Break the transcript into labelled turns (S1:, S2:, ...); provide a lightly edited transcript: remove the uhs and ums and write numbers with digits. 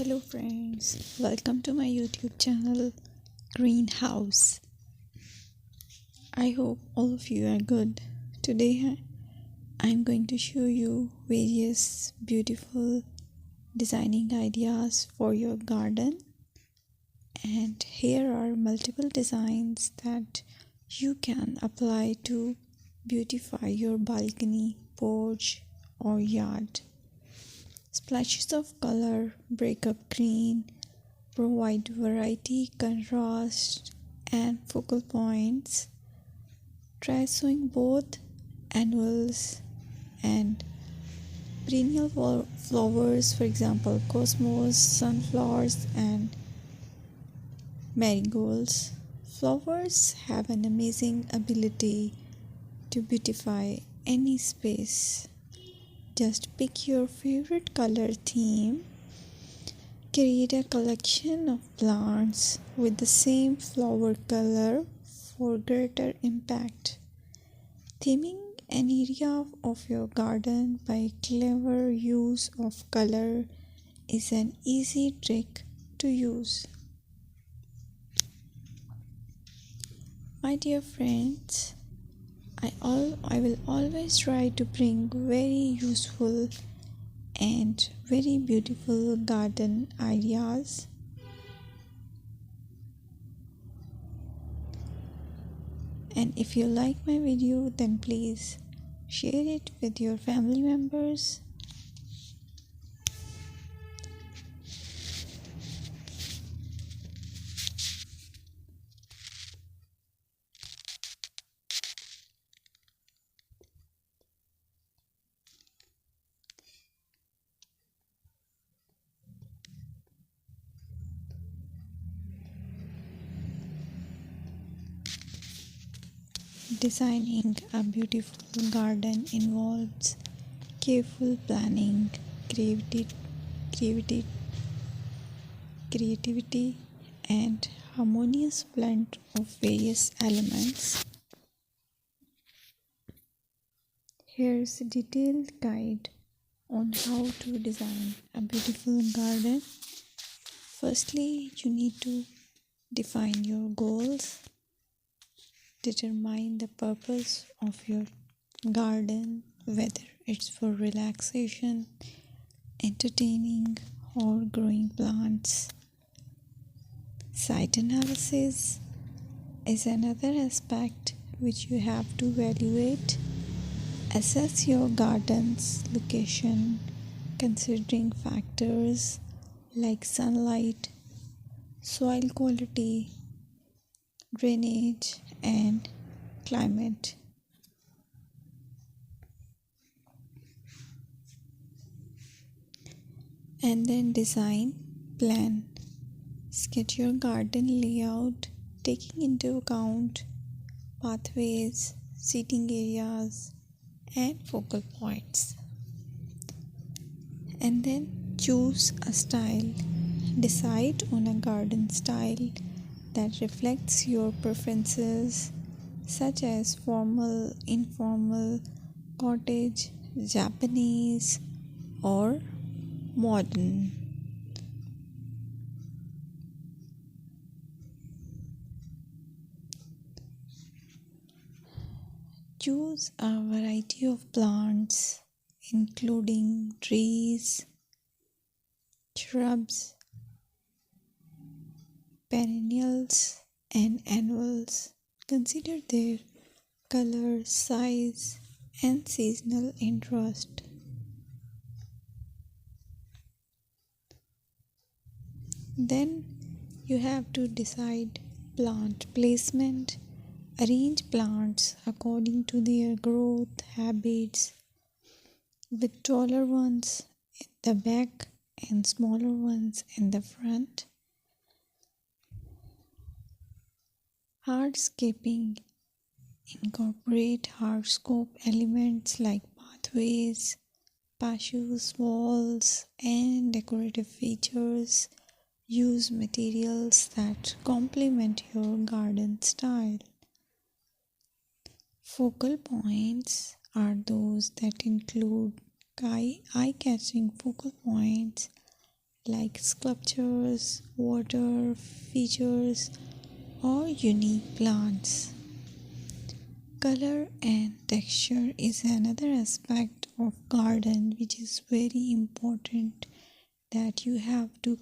S1: Hello friends, welcome to my YouTube channel Greenhouse. I hope all of you are good. Today I'm going to show you various beautiful designing ideas for your garden, and here are multiple designs that you can apply to beautify your balcony, porch or yard. Splashes of color break up green, provide variety, contrast, and focal points. Try sowing both annuals and perennial flowers, for example, cosmos, sunflowers, and marigolds. Flowers have an amazing ability to beautify any space. Just pick your favorite color theme. Create a collection of plants with the same flower color for greater impact. Theming an area of your garden by clever use of color is an easy trick to use. My dear friends, I will always try to bring very useful and very beautiful garden ideas. And if you like my video, then please share it with your family members. Designing a beautiful garden involves careful planning, creativity, creativity, and harmonious blend of various elements. Here's a detailed guide on how to design a beautiful garden. Firstly, you need to define your goals. Determine the purpose of your garden, whether it's for relaxation, entertaining, or growing plants. Site analysis is another aspect which you have to evaluate. Assess your garden's location, considering factors like sunlight, soil quality, drainage, and climate. And then design plan. Sketch your garden layout, taking into account pathways, seating areas, and focal points. And then choose a style. Decide on a garden style that reflects your preferences, such as formal, informal, cottage, Japanese, or modern. Choose a variety of plants, including trees, shrubs, perennials, and annuals. Consider their color, size, and seasonal interest. Then you have to decide plant placement. Arrange plants according to their growth habits, with taller ones in the back and smaller ones in the front. Hardscaping. Incorporate hardscape elements like pathways, patios, walls, and decorative features. Use materials that complement your garden style. Focal points are those that include eye-catching focal points like sculptures, water features, or unique plants. Color and texture is another aspect of garden which is very important that you have to